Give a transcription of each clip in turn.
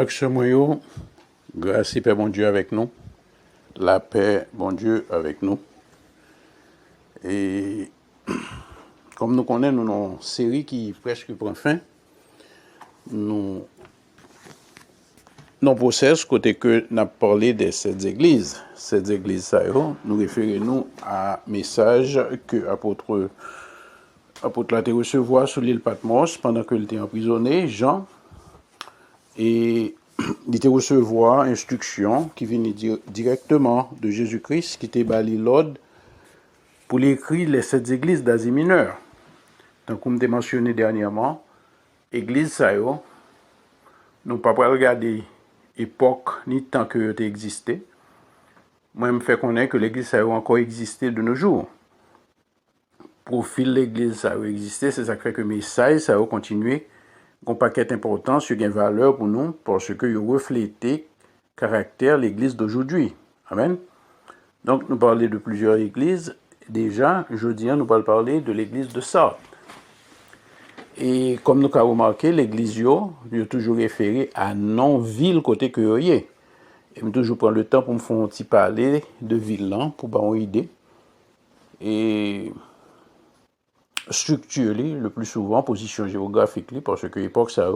Frère Moyo, grâce et paix, bon Dieu avec nous. La paix, bon Dieu avec nous. Et comme nous connaissons, nous avons une série qui presque prend fin. Nous process côté que nous avons parlé de cette église. Cette église, ça, nous référons à un message que l'apôtre a recevoir sur l'île Patmos pendant qu'il était emprisonné, Jean. Et il était recevoir instruction qui venait directement de Jésus-Christ, qui était bali l'ordre pour l'écrire les 7 églises d'Asie mineure. Donc, comme je l'ai mentionné dernièrement, l'église, ça, nous ne pouvons pas regarder l'époque ni temps que ça existé. Moi, je me fais connaître que l'église, ça a encore existé de nos jours. Profil de l'église, ça a existé, c'est ça qui fait que le message, ça a continué. Un paquet important sur une valeur pour nous parce que il reflète le caractère de l'église d'aujourd'hui. Amen. Donc, nous parlons de plusieurs églises. Déjà, jeudi, nous allons parler de l'église de Sardes. Et comme nous avons remarqué, l'église est toujours référée à non-ville côté que y est. Et je toujours prendre le temps pour me faire un petit parler de ville là, pour avoir une idée. Et structure le plus souvent, position géographique, parce que l'époque ça,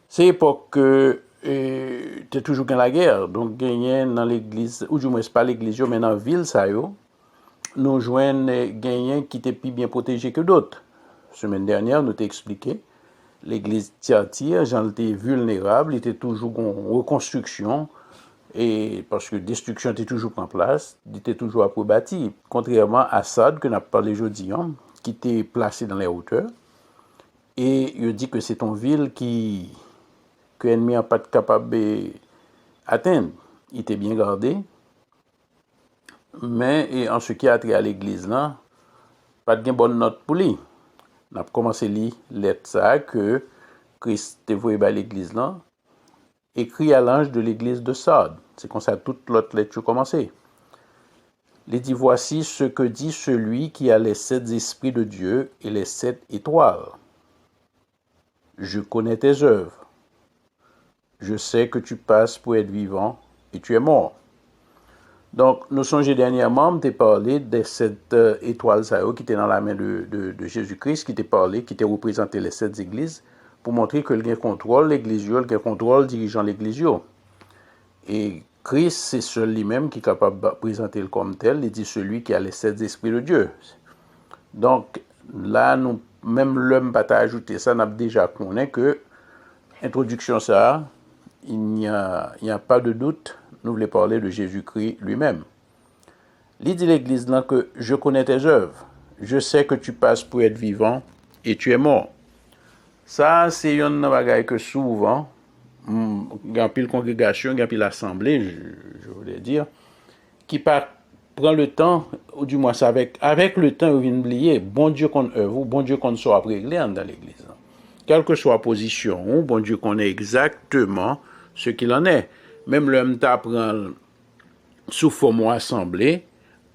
c'est l'époque que tu toujours dans la guerre. Donc, gagné dans l'église, ou du moins pas l'église, mais dans la ville, ça, nous joignons gagnants qui étaient plus bien protégés que d'autres. Semaine dernière, nous t'ai expliqué, l'église Thyatire, j'en étais vulnérable, il était toujours en reconstruction, et parce que destruction était toujours en place, il était toujours à bâti. Contrairement à Sardes, que nous avons parlé aujourd'hui, qui était placé dans les hauteurs, et il dit que c'est une ville que l'ennemi n'a pas capable d'atteindre. Il était bien gardé, mais en ce qui a trait à l'église là, pas de bonne note pour lui. On a commencé à lire lettre ça que Christ est voué à l'église là, écrit à l'ange de l'église de Sardes. C'est comme ça toute l'autre lettre a commencé. Il dit voici ce que dit celui qui a les 7 esprits de Dieu et les 7 étoiles. Je connais tes œuvres. Je sais que tu passes pour être vivant et tu es mort. Donc, nous songeons dernièrement, je parlé de cette étoile qui était dans la main de Jésus-Christ, qui était parlé, qui était représenté les 7 églises, pour montrer que le contrôle l'église, le contrôle dirigeant l'église. Et Christ, c'est seul lui-même qui est capable de présenter le comme tel, il dit celui qui a les 7 esprits de Dieu. Donc, là, nous, même l'homme pas ajouté ça, n'a déjà connu que introduction ça, il n'y a pas de doute, nous voulons parler de Jésus-Christ lui-même. Il dit l'église là que je connais tes œuvres, je sais que tu passes pour être vivant et tu es mort. Ça, c'est une bagaille que souvent, il y a pile congrégation, il y a pile assemblée, je voulais dire, qui prend le temps, ou du moins avec le temps, il vient oublier, bon Dieu qu'on œuvre, bon Dieu qu'on soit réglé dans l'église. Quelle que soit la position, bon Dieu connaît exactement ce qu'il en est. Même l'homme t'apprend sous forme assemblée,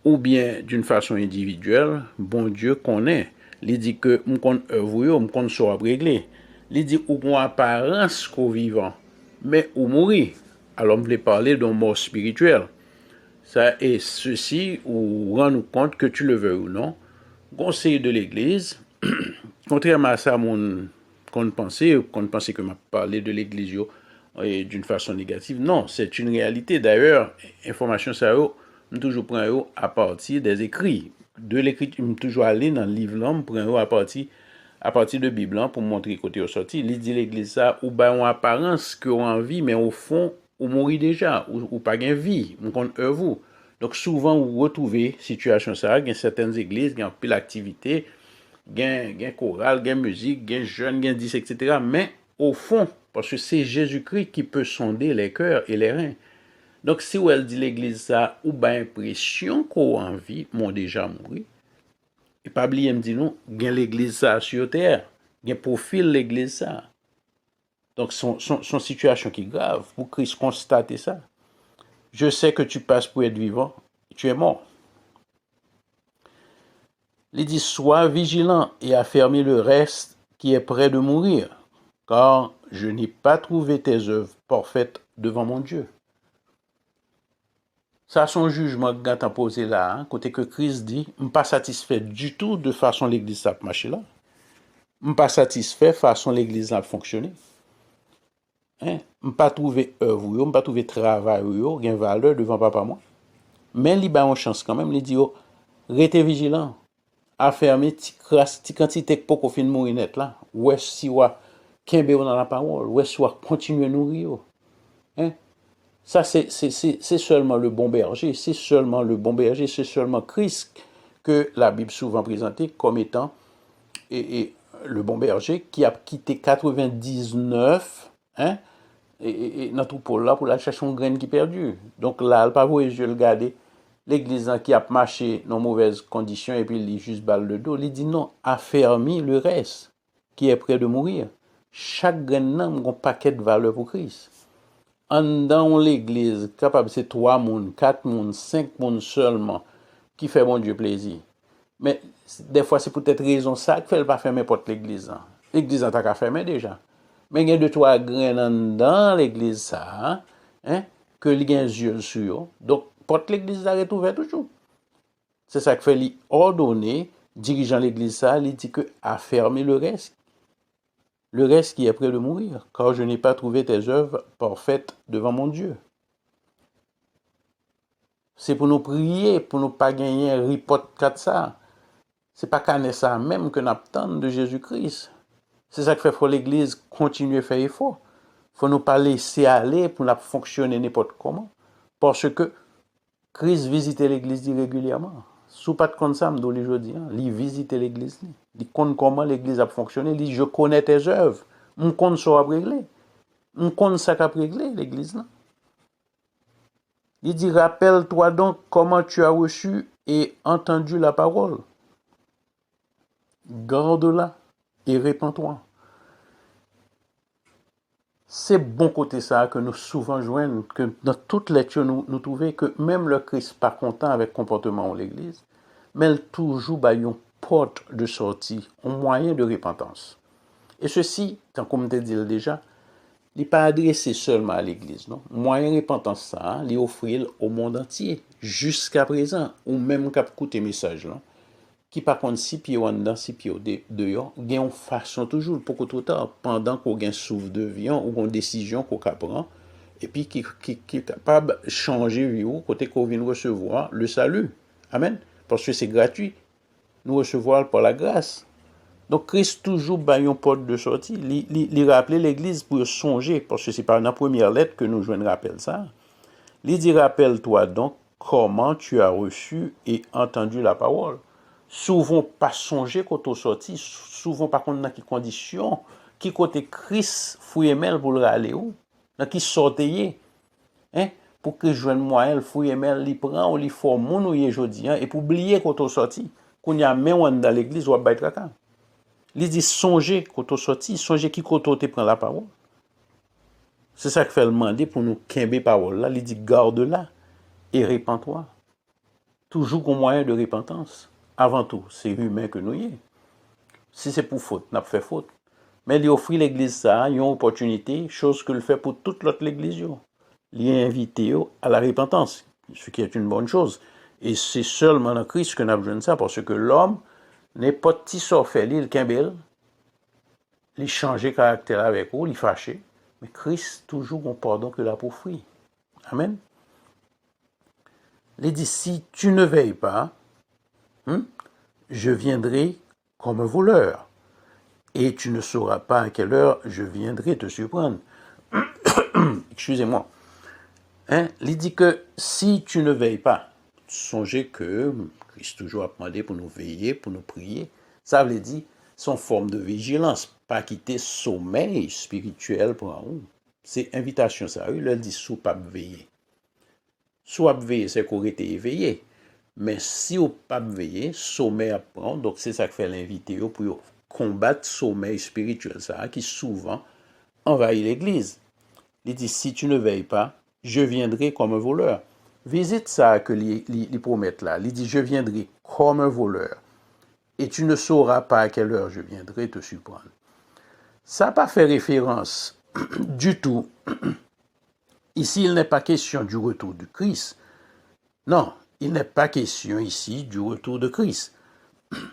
ou bien d'une façon individuelle, bon Dieu connaît. Il dit que m'kon œuvre, m'kon soit réglé. Il dit ou qu'on apparence qu'au vivant, mais ou mourir. Alors on voulait parler d'un mort spirituel. Ça et ceci ou rend-nous compte que tu le veux ou non. Conseil de l'Église, contrairement à ça, qu'on pensait que m'a parlé de l'Église d'une façon négative. Non, c'est une réalité. D'ailleurs, information ça je toujours prends à partir des écrits. De l'écriture, je toujours aller dans le livre là, je prends à partir de Bible pour montrer côté au sorti. Il dit l'église ça ou ben en apparence que on vie mais au fond ou mourir déjà ou pas gain vie, on compte vous. Donc souvent vous retrouvez situation ça, il y a certaines églises, il y a pile activité, il y a chorale, il y a musique, il y a jeunes, il y a 10 etc. Mais au fond, parce que c'est Jésus-Christ qui peut sonder les cœurs et les reins. Donc, si elle dit l'église ça, ou bien impression qu'on a envie, m'ont déjà mouru. Et pas oublier, me dit non, il y a l'église ça sur terre. Il y a profil l'église ça. Donc, son situation qui est grave, pour Christ constater ça. Je sais que tu passes pour être vivant, tu es mort. Il dit, sois vigilant et affermis le reste qui est près de mourir, car je n'ai pas trouvé tes œuvres parfaites devant mon Dieu. Ça, son jugement quand on posé là, hein, côté que Christ dit, je ne suis pas satisfait du tout de façon l'église a marché là. Je ne suis pas satisfait de façon l'église a fonctionné. Hein? Je ne pas trouvé œuvre, je ne pas trouvé travail, gain valeur devant papa moi. Mais il a une chance quand même, il dit, restez vigilant, affermez ti quantité pour qu'on fin mourir net là. Ouais si wa kembe dans la parole, ouais soit continuer nourrir. Hein? Ça c'est seulement le bon berger, c'est seulement le bon berger, c'est seulement Christ que la Bible souvent présentée comme étant et le bon berger qui a quitté 99 hein et dans tout pour là pour la chercher une graine qui perdue. Donc là, elle pas voir je le garder l'église qui a marché dans mauvaises conditions et puis il juste balle le dos, il dit non, affermi le reste qui est près de mourir. Chaque graine a un paquet de valeur pour Christ. En dans l'église, capable c'est 3 moun, 4 moun, 5 moun seulement qui fait bon Dieu plaisir. Mais des fois c'est peut-être raison ça qui fait pas fermer porte l'église. L'église en tant qu'à fermer déjà. Mais il y a 2-3 graines dans l'église ça, hein, que il y a un yeux sur. Donc porte l'église est ouverte toujours. C'est ça que fait lui ordonner dirigeant l'église ça, il dit que affermer le reste qui est près de mourir, car je n'ai pas trouvé tes œuvres parfaites devant mon Dieu. C'est pour nous prier, pour nous pas gagner un report comme ça. C'est pas qu'à ça même que nous attendons de Jésus-Christ. C'est ça que fait l'église continuer à faire effort. Faut nous pas laisser aller pour nous fonctionner n'importe comment. Parce que Christ visite l'église régulièrement. Sous pas de compte ça, m'dou les jodi, il visite l'église. Il connaît comment l'église a fonctionné. Il dit, je connais tes œuvres. Je connais ça à régler. Je connais ça à régler l'église. Il dit, rappelle-toi donc comment tu as reçu et entendu la parole. Garde-la et répands-toi. C'est bon côté ça que nous souvent joignons, que dans toute lecture nous trouvons que même le Christ pas content avec le comportement de l'église, mais elle toujours une porte de sortie, un moyen de repentance. Et ceci, tant comme je dit déjà, il n'est pas adressé seulement à l'église, non? Moyen de repentance ça, il offre au monde entier, jusqu'à présent, ou même qu'à écouter message là. Qui par contre si pieds en dedans, si pieds dehors, il y a une façon toujours pour que tout tard, pendant qu'on a un souffle de vie ou une décision qu'on prend, et puis qui est capable de changer vie ou côté qu'on vient recevoir le salut. Amen. Parce que c'est gratuit. Nous recevons par la grâce. Donc Christ toujours bat une porte de sortie. Il rappelle l'église pour songer, parce que c'est par la première lettre que nous jouons rappel ça. Il dit rappelle-toi donc comment tu as reçu et entendu la parole. Souvent pas songer quand on sorti, souvent pas dans quelles conditions, qui côté Christ fouille mel pour le aller où, dans qui sortait hein, pour que joigne moi elle fouille mel li prend ou li forme mon aujourd'hui et pour oublier quand on sorti, qu'on y a même dans l'église ou ba traka. Il dit songer quand on sorti, songer qui quand on te prend la parole. C'est ça que fait le demander pour nous kembe parole là, il dit garde-la et répands-toi. Toujours un moyen de repentance. Avant tout, c'est humain que nous y est. Si c'est pour faute, n'a pas fait faute. Mais il offre l'église ça, une opportunité, chose que le fait pour toute l'autre l'église. Il est invité à la repentance, ce qui est une bonne chose. Et c'est seulement dans Christ que nous avons besoin de ça, parce que l'homme n'est pas petit sorfait, il kimbel, il change caractère avec vous, il fâché. Mais Christ, toujours, on pardon que là pour fruit. Amen. Il dit, si tu ne veilles pas, je viendrai comme un voleur, et tu ne sauras pas à quelle heure je viendrai te surprendre. Excusez-moi. Il dit que si tu ne veilles pas, songez que Christ toujours a demandé pour nous veiller, pour nous prier. Ça veut dire son forme de vigilance, pas quitter sommeil spirituel pour un homme. C'est invitation ça. Il leur dit sous pas veiller. Soit veiller, c'est qu'on était éveillé. Mais si on pas veiller, sommeil apprend. Donc c'est ça que fait l'invité pour combattre sommeil spirituel ça qui souvent envahit l'église. Il dit si tu ne veilles pas, je viendrai comme un voleur. Visite ça que les promettent là. Il dit je viendrai comme un voleur et tu ne sauras pas à quelle heure je viendrai te surprendre. Ça n'a pas fait référence du tout. Ici, il n'est pas question du retour de Christ. Non, il n'est pas question ici du retour de Christ.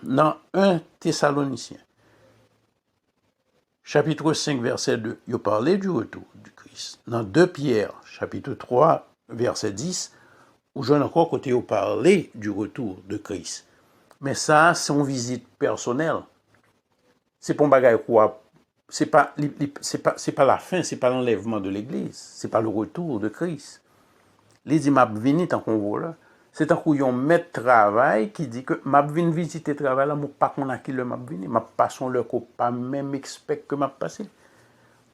Dans 1 Thessaloniciens, chapitre 5, verset 2, il parlait du retour du Christ. Dans 2 Pierre, chapitre 3, verset 10, où j'en ai encore côté il parlait du retour de Christ. Mais ça, c'est une visite personnelle. C'est pas un bagage quoi. C'est pas la fin, c'est pas l'enlèvement de l'Église, c'est pas le retour de Christ. Les dit m'a vini tant qu'on voit là. C'est un couillon maître travail qui dit que m'a vini visiter travail là, moi pas qu'on a qui le m'a vini, m'a pas son leur ko pas même expect que m'a passé.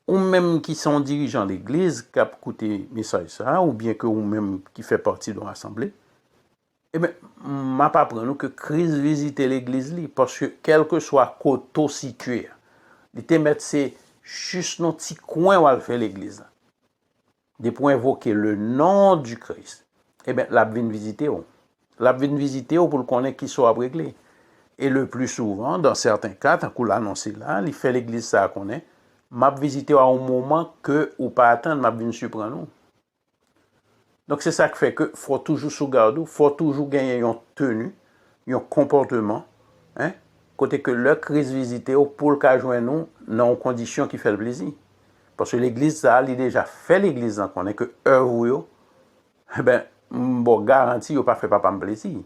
Ou même qui sont dirigeants l'église qui a écouté message ça ou bien que ou même qui fait partie de l'assemblée. Eh bien, m'a pas prendre que Christ visite l'église li parce que quel que soit côté situé, il te mettre c'est juste dans petit coin où elle fait l'église. Des pour invoquer le nom du Christ. Eh bien, la vient visiter. La vient visiter pour le connaître qui soit réglé. Et le plus souvent, dans certains cas, tant qu'on l'a annoncé là, il fait l'église ça connaît, m'a visité à un moment que ou pas attendre, m'a vient surprendre nous. Donc c'est ça qui fait que faut toujours sous garde, faut toujours gagner une tenue, un comportement, hein, côté que le Christ visité pour le cas joindre nous dans une condition qui fait le plaisir. Parce que l'église, ça, il a déjà fait l'église, on connaît que œuvre, eh ben, bon, garantie, il n'a pas fait papa me plaisir.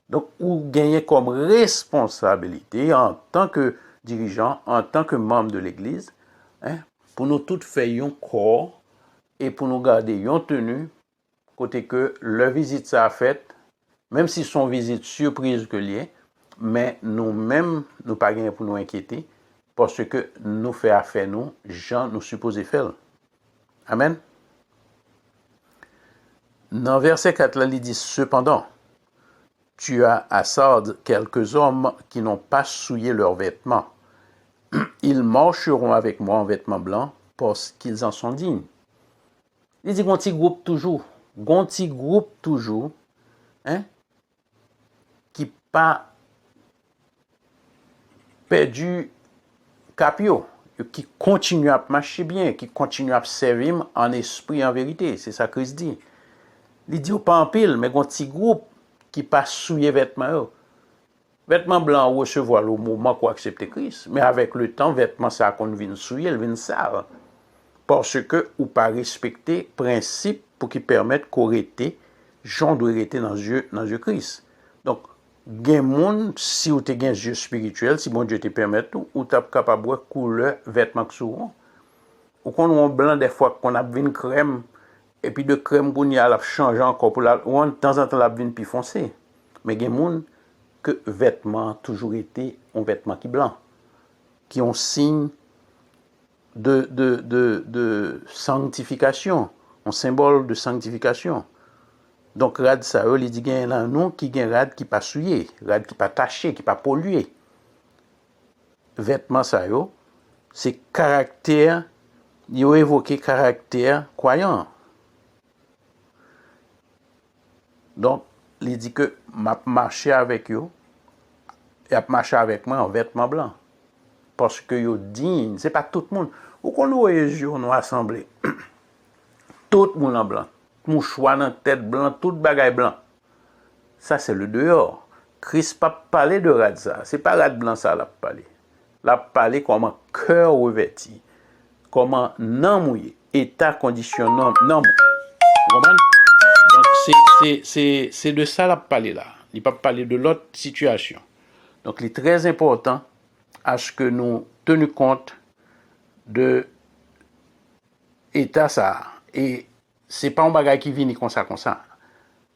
Donc, vous gagnez comme responsabilité en tant que dirigeant, en tant que membre de l'église, hein, pour nous tous faire un corps et pour nous garder une tenue, côté que la visite ça a fait, même si son visite surprise que lié, mais nous-mêmes, nous pas gagner pour nous inquiéter, parce que nous fait affaire nous, gens nous supposés faire. Amen. Dans verset 4, là, il dit, cependant, tu as à Sardes quelques hommes qui n'ont pas souillé leurs vêtements. Ils marcheront avec moi en vêtements blancs parce qu'ils en sont dignes. Il dit, gonti groupe toujours, hein, qui pas perdu capio, qui continue à marcher bien, qui continue à servir en esprit et en vérité. C'est ça que Christ dit. Il dit pas en pile, mais un petit groupe qui pas souillé vêtements. Vêtements blancs recevoir le moment qu'on accepte Christ, mais avec le temps, vêtements ça qu'on vient souiller, ils viennent sale. Parce que ou pas respecter principe pour qui permettent qu'arrêter, gens doivent arrêter dans Dieu Christ. Donc, gen moun, si ou te gen Dieu spirituel, si bon Dieu te permet tout, ou t'as capable de couleur vêtements que souvent. Ou qu'on on blanc des fois qu'on a une crème et puis de crème qu'on y a la changer encore pour la ou de temps en temps la vin plus foncé. Mais gen moun que vêtements toujours été un vêtement qui blanc, qui ont signe de sanctification, un symbole de sanctification. Donc, rad ça, il dit qu'il y a nous qui gen rad qui pas souillé, rad qui pas taché, qui pas pollué. Vêtements ça, c'est caractère, il a évoqué caractère croyant. Donc, il dit que m'a marché avec eux, et a marché avec moi en vêtements blancs. Parce que yo digne, c'est pas tout le monde. Ou qu'on nous assemblés, tout le monde en blanc. Mouchoir dans tête blanc, tout bagaille blanc. Ça, c'est le dehors. Christ pas parlé de rad ça. C'est pas rad blanc ça, l'a parlé. L'a parlé comment cœur revêti, comment non mouillé, état conditionnant, non. Vous comprenez? Donc, c'est de ça l'a parlé là. Il pas parlé de l'autre situation. Donc, il est très important à ce que nous tenions compte de état ça. Et c'est pas un bagage qui vient comme ça.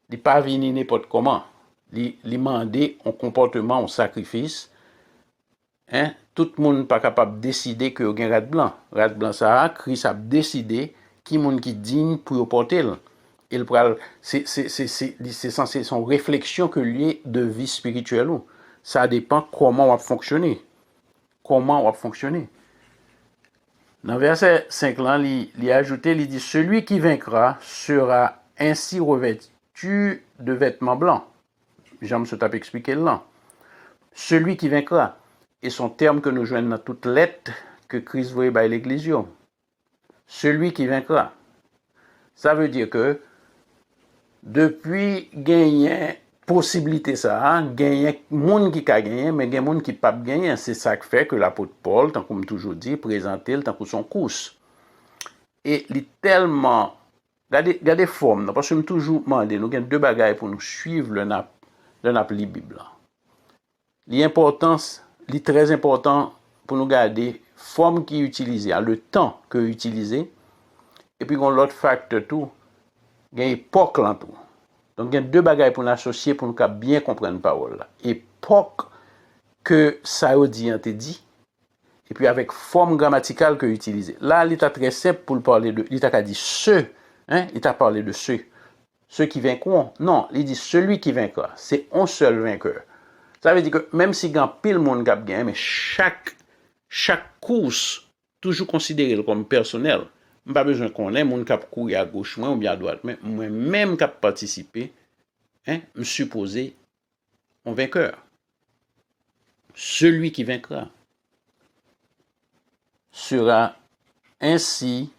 Il pas venir n'importe comment. Il demander un comportement, un sacrifice. Hein? Tout le monde n'est pas capable de décider que y a un rad blanc. Rad blanc ça, Christ a décidé qui monde qui digne pour porter. C'est censé son réflexion que lui de vie spirituelle. Ça dépend comment on va fonctionner. Dans verset 5, là, il a ajouté, il dit, celui qui vaincra sera ainsi revêtu de vêtements blancs. J'aime ce tape expliquer là. Celui qui vaincra. et son terme que nous joignons dans toute lettre que Christ voyait par l'Église. Celui qui vaincra. Ça veut dire que depuis gagner possibilité ça, gagner monde qui a gagné, mais gagner monde qui pas gagné, c'est ça qui fait que l'apôtre Paul, tant comme toujours dit, présentait le tant que son course. Et il est tellement regardez forme, parce que nous toujours demandé, nous avons deux bagages pour nous suivre le nap la Bible. L'importance, est très important pour nous garder forme qui est utilisée, le temps que utilisé, et puis l'autre facteur tout, il y a époque là tout. Donc il y a deux bagages pour nous associer pour nous bien comprendre la parole. Époque que ça dit, et puis avec forme grammaticale que utilisée. Là, il est très simple pour parler de, il a dit ceux, il a parlé de ceux qui vaincront. Non, il dit celui qui vaincra. C'est un seul vainqueur. Ça veut dire que même si il y a pile monde qui a gagné, mais chaque course, toujours considéré comme personnel, je n'ai pas besoin qu'on ait monde qui a couru à gauche ou bien à droite, mais moi-même qui a participé, me supposer un vainqueur. Celui qui vaincra sera ainsi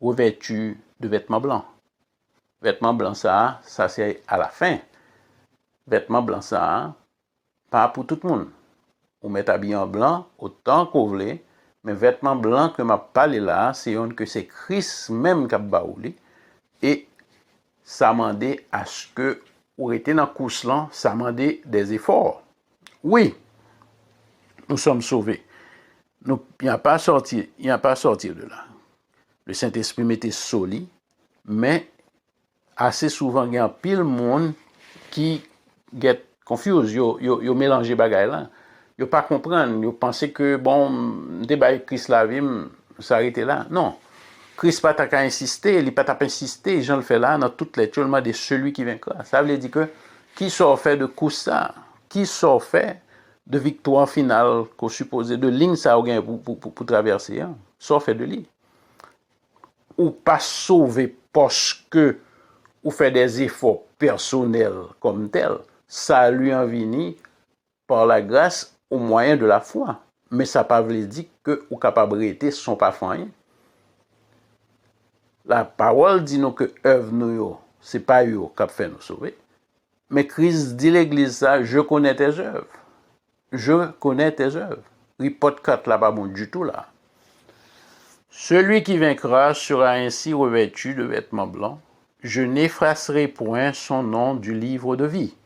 revêtu de vêtements blancs. Vêtements blancs, ça c'est à la fin. Vêtements blancs, ça, pas pour tout le monde. On met habillé en blanc autant qu'on voulait, mais vêtements blancs que m'a parlé là, c'est que c'est Christ même qui a baoulé. Et ça m'a demandé à ce que, ou était dans le course là, ça m'a demandé des efforts. Oui, nous sommes sauvés. Il n'y a pas sorti de là. Le Saint-Esprit m'était solide, mais assez souvent, il y a pile de monde qui get confused, yo mélanger bagay là. Yo pas comprendre, yo penser que bon, débat Christ la vie s'arrêter là. Non. Christ pas ta insister, il pas ta insister, Jean le fait là dans toutes les choses de celui qui vaincra. Ça veut dire que qui sort fait de coup ça, qui sort fait de victoire finale qu'on supposait de ligne ça pour traverser, sort fait de lui. Ou pas sauver parce que ou fait des efforts personnels comme tel, ça lui en vini par la grâce au moyen de la foi. Mais ça ne pas veut dire que ou capable de son pas fin. La parole dit nous que œuvre nous, c'est pas eux qui fait nous sauver. Mais Christ dit l'église ça, je connais tes œuvres. Je connais tes œuvres. Report 4 là pas bon du tout là. Celui qui vaincra sera ainsi revêtu de vêtements blancs. Je n'effacerai point son nom du livre de vie,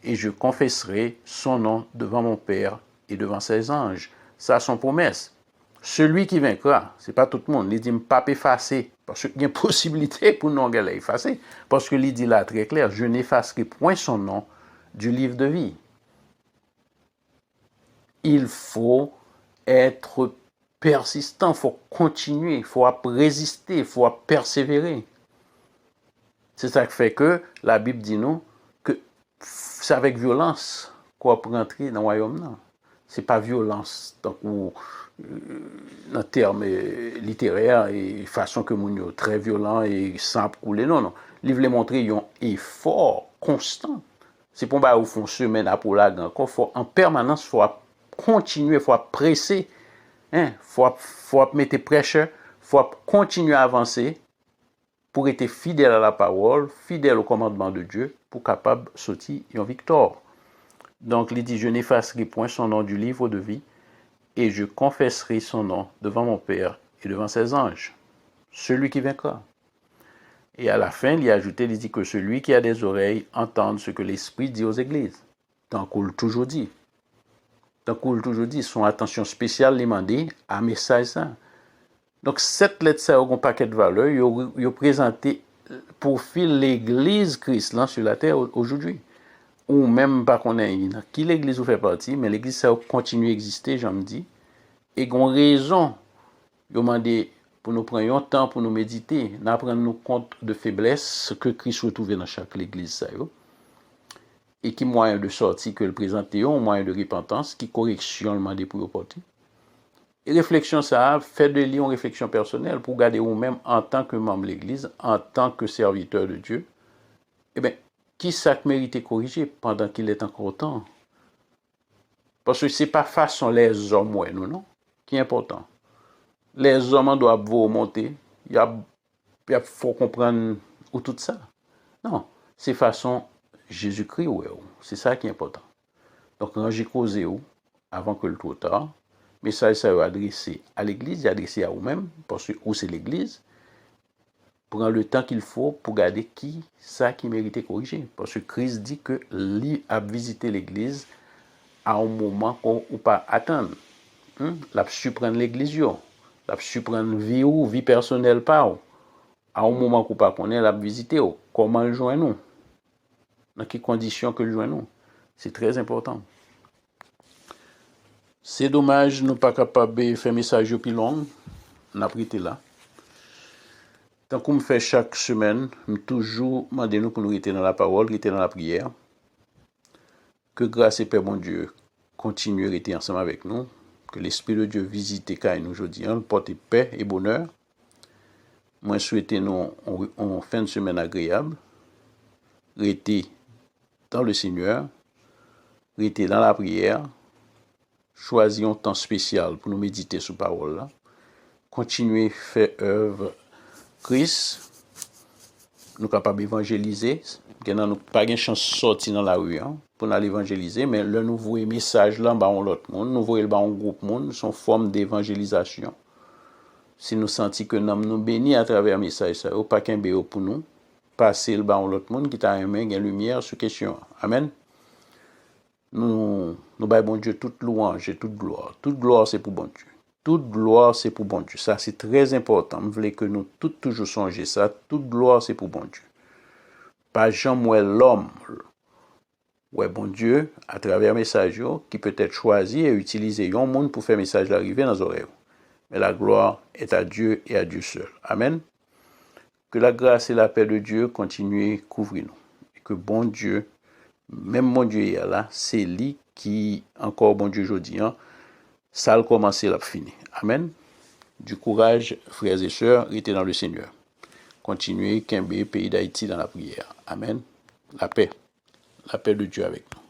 et je confesserai son nom devant mon Père et devant ses anges. Ça, son promesse. Celui qui vaincra, c'est pas tout le monde. Il dit pas effacer, parce qu'il y a une possibilité pour nous effacer, parce que il dit là très clair, je n'effacerai point son nom du livre de vie. Il faut être persistant, il faut continuer, il faut résister, il faut persévérer. C'est ça qui fait que la Bible dit nous que c'est avec violence qu'on peut rentrer dans le royaume. Ce n'est pas violence dans le terme littéraire et façon que nous sommes très violents et sans couler. Non. Il voulait montrer un effort constant. C'est pour ça qu'on fait une semaine pour la gang. En permanence, il faut continuer, il faut presser. Il faut mettre pressure, il faut continuer à avancer pour être fidèle à la parole, fidèle au commandement de Dieu, pour capable de sortir en victoire. Donc, il dit, je n'effacerai point son nom du livre de vie, et je confesserai son nom devant mon Père et devant ses anges. Celui qui vaincra. Et à la fin, il y a ajouté, il dit que celui qui a des oreilles entende ce que l'Esprit dit aux églises. Tant qu'on l'a toujours dit. Tant qu'on l'a toujours dit, son attention spéciale demandée à message ça. Donc, cette lettre, ça a un paquet de valeurs. Il a présenté profil l'église Christ là, sur la terre aujourd'hui. Ou même pas qu'on ait qui l'église fait partie, mais l'église, ça continue à exister, j'en me dis. Et une raison, il a demandé pour nous prendre un temps pour nous méditer, d'apprendre nous compte de faiblesse que Christ retrouve dans chaque église. Ça, et qui moyen de sortie que le présenter, un moyen de repentance, qui correction le demandé pour le porter. Et réflexion, ça fait de lui une réflexion personnelle pour garder vous-même en tant que membre de l'Église, en tant que serviteur de Dieu. Eh bien, qui ça mérite corriger pendant qu'il est encore temps? Parce que c'est pas façon les hommes, ouais, nous, non? Qui est important. Les hommes doivent vous monter. Il faut comprendre où tout ça. Non, c'est façon Jésus-Christ, ouais, c'est ça qui est important. Donc, quand j'ai causé avant que le trop tard, message ça est adressé à l'église, il est adressé à vous-même, parce que où c'est l'église. Prends le temps qu'il faut pour garder qui ça qui méritait corriger. Parce que Christ dit que lui a visité l'église à un moment qu'on ou pas attendre. L'a su prendre l'église, l'a su prendre vie personnelle par à un moment qu'on pas connaît, l'a visité. Comment le joindre nous? Dans quelles conditions que le joindre nous? C'est très important. C'est dommage, nous pas capable de faire message plus long. On a pris là. Tant qu'on me fait chaque semaine, nous toujours demander nous pour nous rester dans la parole, rester dans la prière. Que grâce et paix, bon Dieu, continue à rester ensemble avec nous. Que l'Esprit de Dieu visite nous aujourd'hui, porte paix et bonheur. Moi, souhaite nous en fin de semaine agréable. Rester dans le Seigneur, rester dans la prière. Choisir un temps spécial pour nous méditer sur la parole. Continuer à faire œuvre Christ. Nous sommes capables d'évangéliser. Nous n'avons pas de chance de sortir dans la rue pour aller évangéliser, mais le nouveau message là, bah, on l'autre monde, nous voyons un groupe monde, sont forme d'évangélisation. Si nous sentons que nous nous bénis à travers le message, ça, pas qu'un béo pour nous, passer le bas l'autre monde qui t'a aimé, une lumière sur question. Amen. Nous bon Dieu toute louange et toute gloire. Toute gloire c'est pour bon Dieu. Toute gloire c'est pour bon Dieu. Ça c'est très important. Je voulais que nous toujours songer ça. Toute gloire c'est pour bon Dieu. Pas jamais l'homme. Ouais, bon Dieu, à travers le message, qui peut être choisi et utilisé un monde pour faire le message arriver dans nos oreilles. Mais la gloire est à Dieu et à Dieu seul. Amen. Que la grâce et la paix de Dieu continuent à couvrir nous. Et que bon Dieu, même mon Dieu est là, c'est lui qui, encore bon Dieu aujourd'hui, ça a commencé, l'a fini. Amen. Du courage, frères et sœurs, restez dans le Seigneur. Continuez, Kembe, pays d'Haïti dans la prière. Amen. La paix de Dieu avec nous.